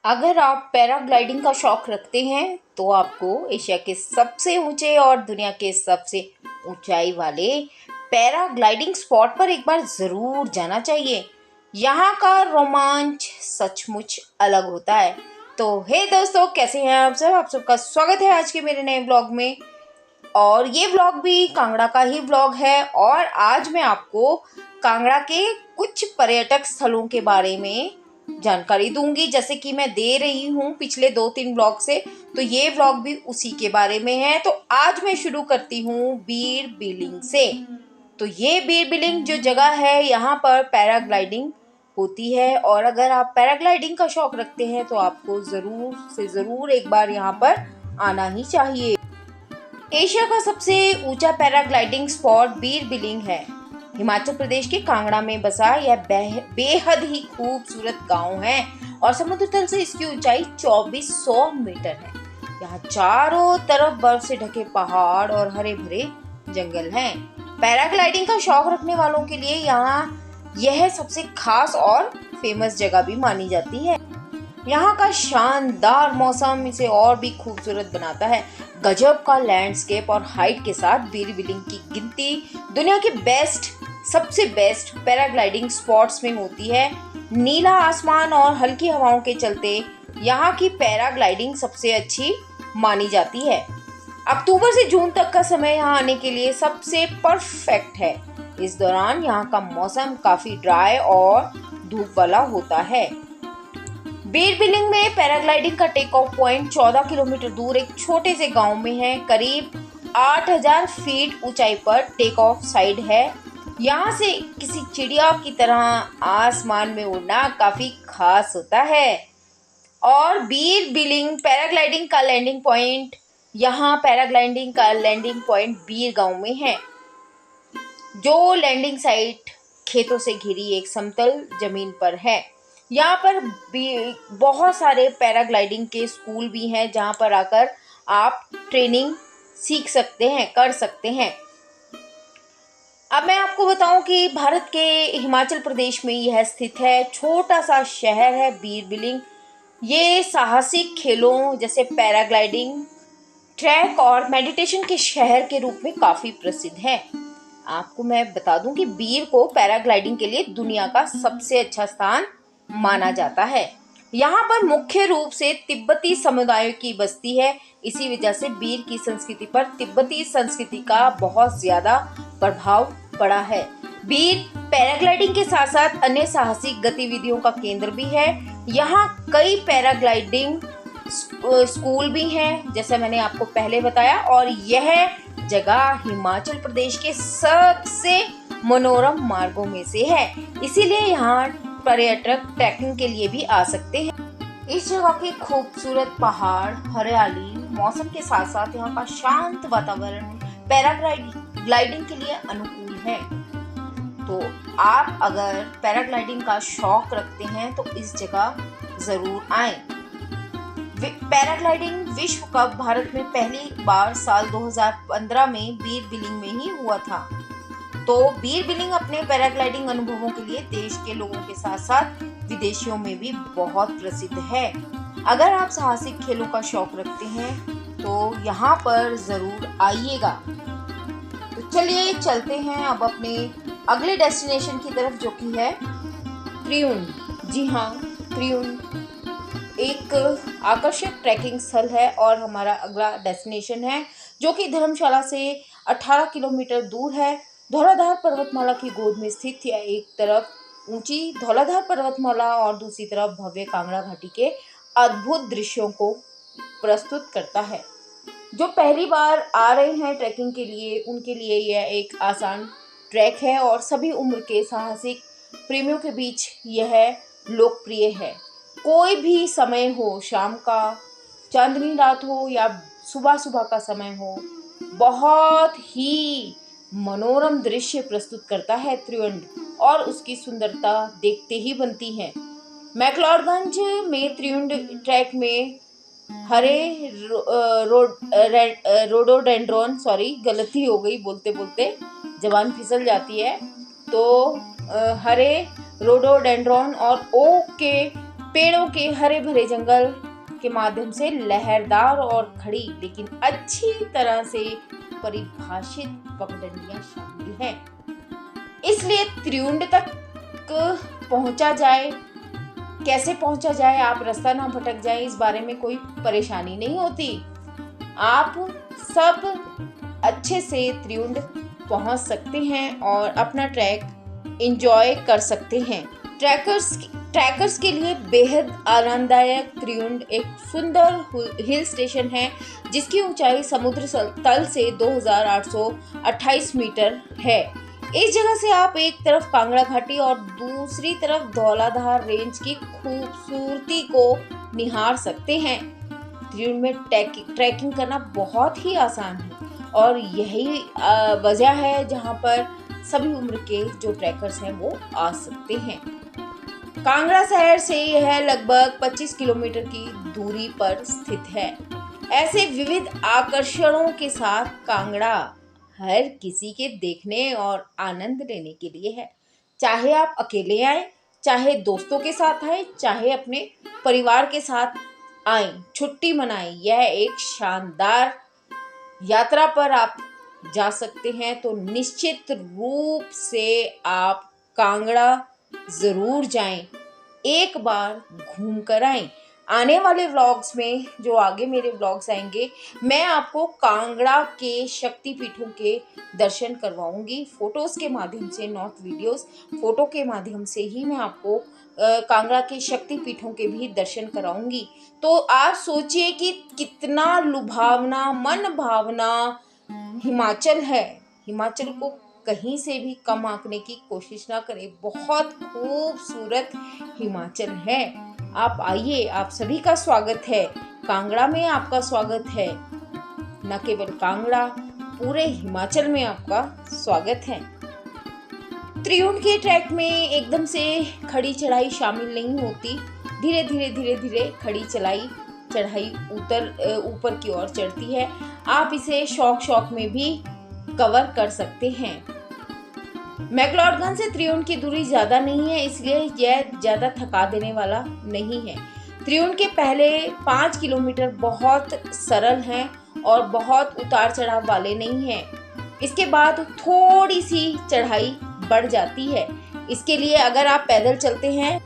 अगर आप पैराग्लाइडिंग का शौक रखते हैं तो आपको एशिया के सबसे ऊंचे और दुनिया के सबसे ऊंचाई वाले पैराग्लाइडिंग स्पॉट पर एक बार ज़रूर जाना चाहिए। यहाँ का रोमांच सचमुच अलग होता है। तो हे दोस्तों, कैसे हैं आप सब? आप सबका स्वागत है आज के मेरे नए ब्लॉग में। और ये ब्लॉग भी कांगड़ा का ही ब्लॉग है और आज मैं आपको कांगड़ा के कुछ पर्यटक स्थलों के बारे में जानकारी दूंगी, जैसे कि मैं दे रही हूँ पिछले 2-3 ब्लॉग से। तो ये ब्लॉग भी उसी के बारे में है। तो आज मैं शुरू करती हूँ बीर बिलिंग से। तो ये बीर बिलिंग जो जगह है, यहाँ पर पैराग्लाइडिंग होती है और अगर आप पैराग्लाइडिंग का शौक रखते हैं तो आपको ज़रूर से ज़रूर एक बार यहाँ पर आना ही चाहिए। एशिया का सबसे ऊंचा पैराग्लाइडिंग स्पॉट बीर बिलिंग है। हिमाचल प्रदेश के कांगड़ा में बसा यह बेहद ही खूबसूरत गांव है और समुद्र तल से इसकी ऊंचाई 2400 मीटर है। यहाँ चारों तरफ बर्फ से ढके पहाड़ और हरे भरे जंगल हैं। पैराग्लाइडिंग का शौक रखने वालों के लिए यहाँ यह सबसे खास और फेमस जगह भी मानी जाती है। यहाँ का शानदार मौसम इसे और भी खूबसूरत बनाता है। गजब का लैंडस्केप और हाइट के साथ बीर बिलिंग की गिनती दुनिया के सबसे बेस्ट पैराग्लाइडिंग स्पॉट्स में होती है। नीला आसमान और हल्की हवाओं के चलते यहाँ की पैराग्लाइडिंग सबसे अच्छी मानी जाती है। अक्टूबर से जून तक का समय यहाँ आने के लिए सबसे परफेक्ट है। इस दौरान यहाँ का मौसम काफी ड्राई और धूप वाला होता है। बीर बिलिंग में पैराग्लाइडिंग का टेक ऑफ पॉइंट 14 किलोमीटर दूर एक छोटे से गांव में है। करीब 8000 फीट ऊंचाई पर टेक ऑफ साइड है। यहाँ से किसी चिड़िया की तरह आसमान में उड़ना काफी खास होता है। और बीर बिलिंग पैराग्लाइडिंग का लैंडिंग पॉइंट बीर गांव में है, जो लैंडिंग साइट खेतों से घिरी एक समतल जमीन पर है। यहाँ पर भी बहुत सारे पैराग्लाइडिंग के स्कूल भी हैं, जहाँ पर आकर आप ट्रेनिंग सीख सकते हैं, कर सकते हैं। अब मैं आपको बताऊं कि भारत के हिमाचल प्रदेश में यह स्थित है। छोटा सा शहर है बीर बिलिंग। ये साहसिक खेलों जैसे पैराग्लाइडिंग, ट्रैक और मेडिटेशन के शहर के रूप में काफ़ी प्रसिद्ध है। आपको मैं बता दूं कि बीर को पैराग्लाइडिंग के लिए दुनिया का सबसे अच्छा स्थान माना जाता है। यहाँ पर मुख्य रूप से तिब्बती समुदायों की बस्ती है। इसी वजह से बीर की संस्कृति पर तिब्बती संस्कृति का बहुत ज्यादा प्रभाव पड़ा है। बीर पैराग्लाइडिंग के साथ साथ अन्य साहसिक गतिविधियों का केंद्र भी है। यहाँ कई पैराग्लाइडिंग स्कूल भी हैं, जैसे मैंने आपको पहले बताया। और यह जगह हिमाचल प्रदेश के सबसे मनोरम मार्गों में से है, इसीलिए यहाँ पर्यटक ट्रैकिंग के लिए भी आ सकते हैं। इस जगह के खूबसूरत पहाड़, हरियाली, मौसम के साथ साथ यहाँ का शांत वातावरण पैराग्लाइडिंग के लिए अनुकूल है। तो आप अगर पैराग्लाइडिंग का शौक रखते हैं तो इस जगह जरूर आएं। पैराग्लाइडिंग विश्व कप भारत में पहली बार साल 2015 में बीर बिलिंग में ही हुआ था। तो बीर बिलिंग अपने पैराग्लाइडिंग अनुभवों के लिए देश के लोगों के साथ साथ विदेशियों में भी बहुत प्रसिद्ध है। अगर आप साहसिक खेलों का शौक रखते हैं तो यहाँ पर जरूर आइएगा। तो चलिए चलते हैं अब अपने अगले डेस्टिनेशन की तरफ, जो कि है त्रिउंड। जी हाँ, त्रिउंड एक आकर्षक ट्रैकिंग स्थल है और हमारा अगला डेस्टिनेशन है, जो कि धर्मशाला से 18 किलोमीटर दूर है। धौलाधार पर्वतमाला की गोद में स्थित यह एक तरफ ऊंची धौलाधार पर्वतमाला और दूसरी तरफ भव्य कांगड़ा घाटी के अद्भुत दृश्यों को प्रस्तुत करता है। जो पहली बार आ रहे हैं ट्रैकिंग के लिए, उनके लिए यह एक आसान ट्रैक है और सभी उम्र के साहसिक प्रेमियों के बीच यह लोकप्रिय है। कोई भी समय हो, शाम का, चांदनी रात हो या सुबह सुबह का समय हो, बहुत ही मनोरम दृश्य प्रस्तुत करता है त्रिउंड और उसकी सुंदरता देखते ही बनती है। मैक्लोडगंज में त्रिउंड ट्रैक में हरे रोडोडेंड्रॉन, गलती हो गई, बोलते बोलते जबान फिसल जाती है। तो हरे रोडोडेंड्रॉन और ओक के पेड़ों के हरे भरे जंगल के माध्यम से लहरदार और खड़ी लेकिन अच्छी तरह से परिभाषित पगडंडियां शामिल हैं। इसलिए त्रिउंड तक पहुंचा जाए, कैसे पहुंचा जाए, आप रास्ता ना भटक जाए, इस बारे में कोई परेशानी नहीं होती। आप सब अच्छे से त्रिउंड पहुंच सकते हैं और अपना ट्रैक एंजॉय कर सकते हैं। ट्रैकर्स के लिए बेहद आरामदायक त्रिउंड एक सुंदर हिल स्टेशन है जिसकी ऊंचाई समुद्र तल से 2828 मीटर है। इस जगह से आप एक तरफ कांगड़ा घाटी और दूसरी तरफ धौलाधार रेंज की खूबसूरती को निहार सकते हैं। त्रिउंड में ट्रैकिंग करना बहुत ही आसान है और यही वजह है जहां पर सभी उम्र के जो ट्रैकर्स हैं वो आ सकते हैं। कांगड़ा शहर से यह लगभग 25 किलोमीटर की दूरी पर स्थित है। ऐसे विविध आकर्षणों के साथ कांगड़ा हर किसी के देखने और आनंद लेने के लिए है। चाहे आप अकेले आए, चाहे दोस्तों के साथ आए, चाहे अपने परिवार के साथ आए, छुट्टी मनाएं, यह एक शानदार यात्रा पर आप जा सकते हैं। तो निश्चित रूप से आप कांगड़ा ज़रूर जाएं, एक बार घूम कर आएं। आने वाले व्लॉग्स में, जो आगे मेरे व्लॉग्स आएंगे, मैं आपको कांगड़ा के शक्तिपीठों के दर्शन करवाऊंगी फोटोज़ के माध्यम से, नॉट वीडियोस। फोटो के माध्यम से ही मैं आपको कांगड़ा के शक्तिपीठों के भी दर्शन कराऊंगी। तो आप सोचिए कि कितना लुभावना, मन भावना हिमाचल है। हिमाचल को कहीं से भी कम आंकने की कोशिश ना करें, बहुत खूबसूरत हिमाचल है। आप आइए, आप सभी का स्वागत है। कांगड़ा में आपका स्वागत है, न केवल कांगड़ा, पूरे हिमाचल में आपका स्वागत है। त्रिउंड के ट्रैक में एकदम से खड़ी चढ़ाई शामिल नहीं होती। धीरे धीरे खड़ी चढ़ाई ऊपर की ओर चढ़ती है। आप इसे शौक में भी कवर कर सकते हैं। मैक्लोडगंज से त्रिउंड की दूरी ज़्यादा नहीं है, इसलिए यह ज़्यादा थका देने वाला नहीं है। त्रिउंड के पहले 5 किलोमीटर बहुत सरल हैं और बहुत उतार चढ़ाव वाले नहीं हैं। इसके बाद थोड़ी सी चढ़ाई बढ़ जाती है। इसके लिए अगर आप पैदल चलते हैं,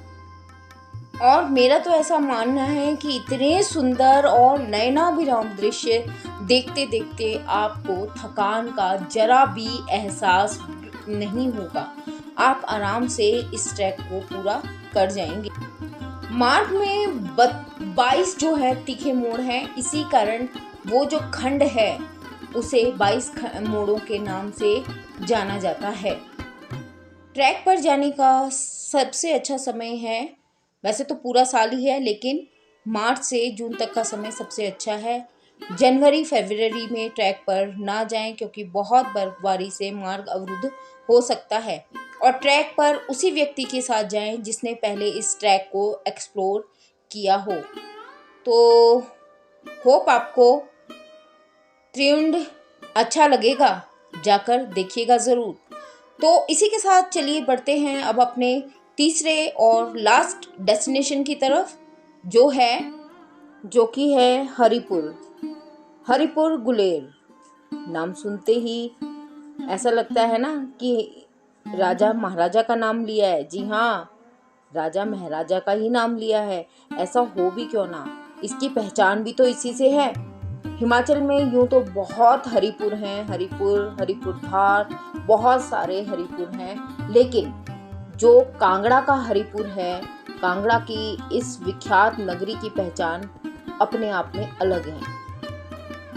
और मेरा तो ऐसा मानना है कि इतने सुंदर और नयनाभिराम दृश्य देखते देखते आपको थकान का जरा भी एहसास नहीं होगा। आप आराम से इस ट्रैक को पूरा कर जाएंगे। मार्ग में 22 जो है तीखे मोड़ हैं, इसी कारण वो जो खंड है उसे 22 मोड़ों के नाम से जाना जाता है। ट्रैक पर जाने का सबसे अच्छा समय है, वैसे तो पूरा साल ही है, लेकिन मार्च से जून तक का समय सबसे अच्छा है। जनवरी फरवरी में ट्रैक पर ना जाएं क्योंकि बहुत बर्फबारी से मार्ग अवरुद्ध हो सकता है। और ट्रैक पर उसी व्यक्ति के साथ जाएं जिसने पहले इस ट्रैक को एक्सप्लोर किया हो। तो होप आपको त्रिउंड अच्छा लगेगा, जाकर देखिएगा ज़रूर। तो इसी के साथ चलिए बढ़ते हैं अब अपने तीसरे और लास्ट डेस्टिनेशन की तरफ, जो कि है हरिपुर गुलेर। नाम सुनते ही ऐसा लगता है ना कि राजा महाराजा का नाम लिया है। जी हाँ, राजा महाराजा का ही नाम लिया है, ऐसा हो भी क्यों ना, इसकी पहचान भी तो इसी से है। हिमाचल में यूँ तो बहुत हरिपुर हैं, हरिपुर धार, बहुत सारे हरिपुर हैं, लेकिन जो कांगड़ा का हरिपुर है, कांगड़ा की इस विख्यात नगरी की पहचान अपने आप में अलग है।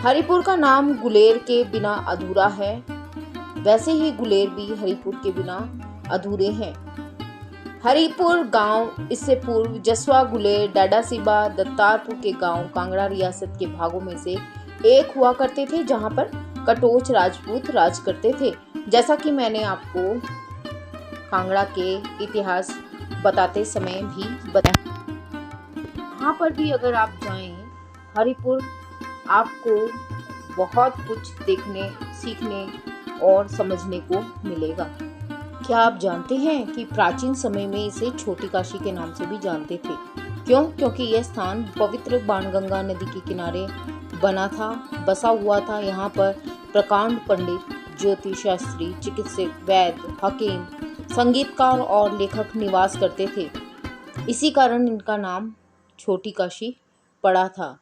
हरिपुर का नाम गुलेर के बिना अधूरा है, वैसे ही गुलेर भी हरिपुर के बिना अधूरे हैं। हरिपुर गांव इससे पूर्व जसवा, गुलेर, डाडासीबा, दत्तारपुर के गांव कांगड़ा रियासत के भागों में से एक हुआ करते थे, जहां पर कटोच राजपूत राज करते थे। जैसा कि मैंने आपको कांगड़ा के इतिहास बताते समय भी बताया, वहाँ पर भी अगर आप जाएं हरिपुर, आपको बहुत कुछ देखने, सीखने और समझने को मिलेगा। क्या आप जानते हैं कि प्राचीन समय में इसे छोटी काशी के नाम से भी जानते थे, क्यों? क्योंकि यह स्थान पवित्र बाणगंगा नदी के किनारे बसा हुआ था। यहाँ पर प्रकांड पंडित, ज्योतिष शास्त्री, चिकित्सक, वैद्य, हकीम, संगीतकार और लेखक निवास करते थे। इसी कारण इनका नाम छोटी काशी पड़ा था।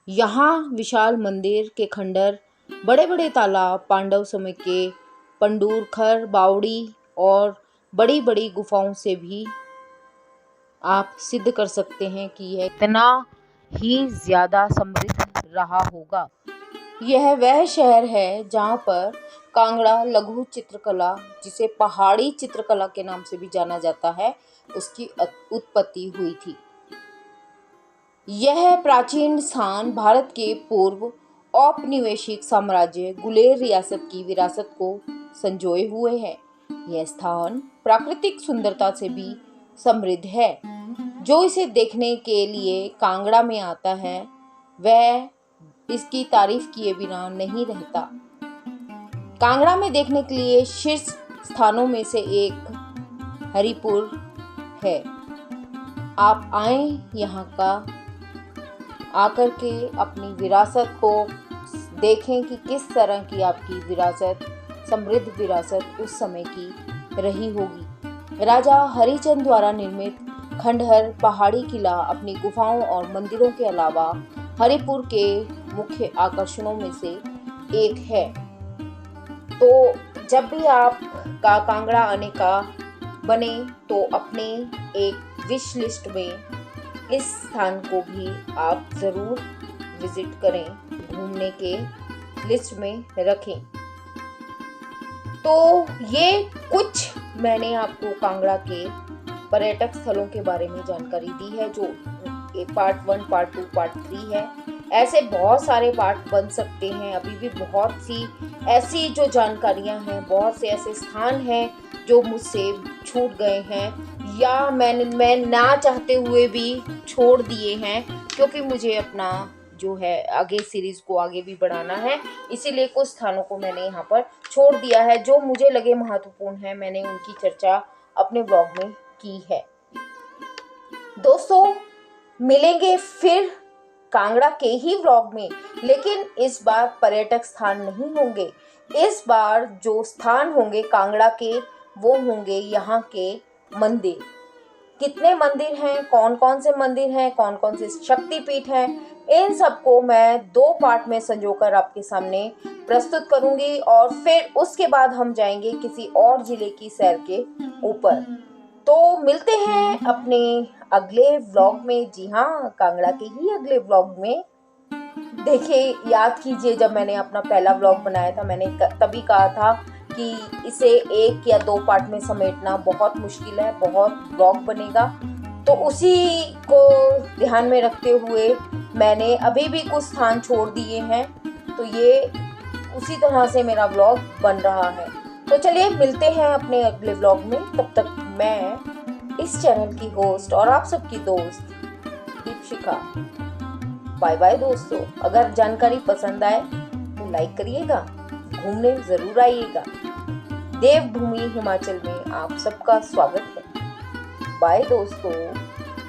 यहाँ विशाल मंदिर के खंडर, बड़े बड़े तालाब, पांडव समय के पंडूर, खर, बावड़ी और बड़ी बड़ी गुफाओं से भी आप सिद्ध कर सकते हैं कि यह इतना ही ज्यादा समृद्ध रहा होगा। यह वह शहर है जहाँ पर कांगड़ा लघु चित्रकला, जिसे पहाड़ी चित्रकला के नाम से भी जाना जाता है, उसकी उत्पत्ति हुई थी। यह प्राचीन स्थान भारत के पूर्व औपनिवेशिक साम्राज्य गुलेर रियासत की विरासत को संजोए हुए है। यह स्थान प्राकृतिक सुंदरता से भी समृद्ध है। जो इसे देखने के लिए कांगड़ा में आता है वह इसकी तारीफ किए बिना नहीं रहता। कांगड़ा में देखने के लिए शीर्ष स्थानों में से एक हरिपुर है। आप आए यहाँ का आकर के अपनी विरासत को देखें कि किस तरह की आपकी विरासत, समृद्ध विरासत उस समय की रही होगी। राजा हरिचंद द्वारा निर्मित खंडहर पहाड़ी किला अपनी गुफाओं और मंदिरों के अलावा हरिपुर के मुख्य आकर्षणों में से एक है। तो जब भी आप का कांगड़ा आने का बने तो अपने एक विश लिस्ट में इस स्थान को भी आप ज़रूर विजिट करें, घूमने के लिस्ट में रखें। तो ये कुछ मैंने आपको कांगड़ा के पर्यटक स्थलों के बारे में जानकारी दी है, जो पार्ट 1, पार्ट 2, पार्ट 3 है। ऐसे बहुत सारे पार्ट बन सकते हैं। अभी भी बहुत सी ऐसी जो जानकारियां हैं, बहुत से ऐसे स्थान हैं जो मुझसे छूट गए हैं या मैं ना चाहते हुए भी छोड़ दिए हैं, क्योंकि मुझे अपना जो है आगे सीरीज को आगे भी बढ़ाना है। इसीलिए कुछ स्थानों को मैंने यहाँ पर छोड़ दिया है। जो मुझे लगे महत्वपूर्ण है, मैंने उनकी चर्चा अपने ब्लॉग में की है। दोस्तों, मिलेंगे फिर कांगड़ा के ही व्लॉग में, लेकिन इस बार पर्यटक स्थान नहीं होंगे। इस बार जो स्थान होंगे कांगड़ा के, वो होंगे यहाँ के मंदिर। कितने मंदिर हैं, कौन कौन से मंदिर हैं, कौन कौन से शक्तिपीठ हैं, इन सबको मैं 2 पार्ट में संजोकर आपके सामने प्रस्तुत करूंगी और फिर उसके बाद हम जाएंगे किसी और जिले की सैर के ऊपर। तो मिलते हैं अपने अगले व्लॉग में। जी हाँ, कांगड़ा के ही अगले व्लॉग में। देखिए, याद कीजिए जब मैंने अपना पहला व्लॉग बनाया था, मैंने तभी कहा था कि इसे 1 या 2 पार्ट में समेटना बहुत मुश्किल है, बहुत व्लॉग बनेगा। तो उसी को ध्यान में रखते हुए मैंने अभी भी कुछ स्थान छोड़ दिए हैं, तो ये उसी तरह से मेरा व्लॉग बन रहा है। तो चलिए मिलते हैं अपने अगले व्लॉग में। तब तक मैं इस चैनल की होस्ट और आप सबकी दोस्त दीपशिखा, बाय बाय दोस्तों। अगर जानकारी पसंद आए तो लाइक करिएगा, घूमने जरूर आइएगा। देवभूमि हिमाचल में आप सबका स्वागत है। बाय दोस्तों।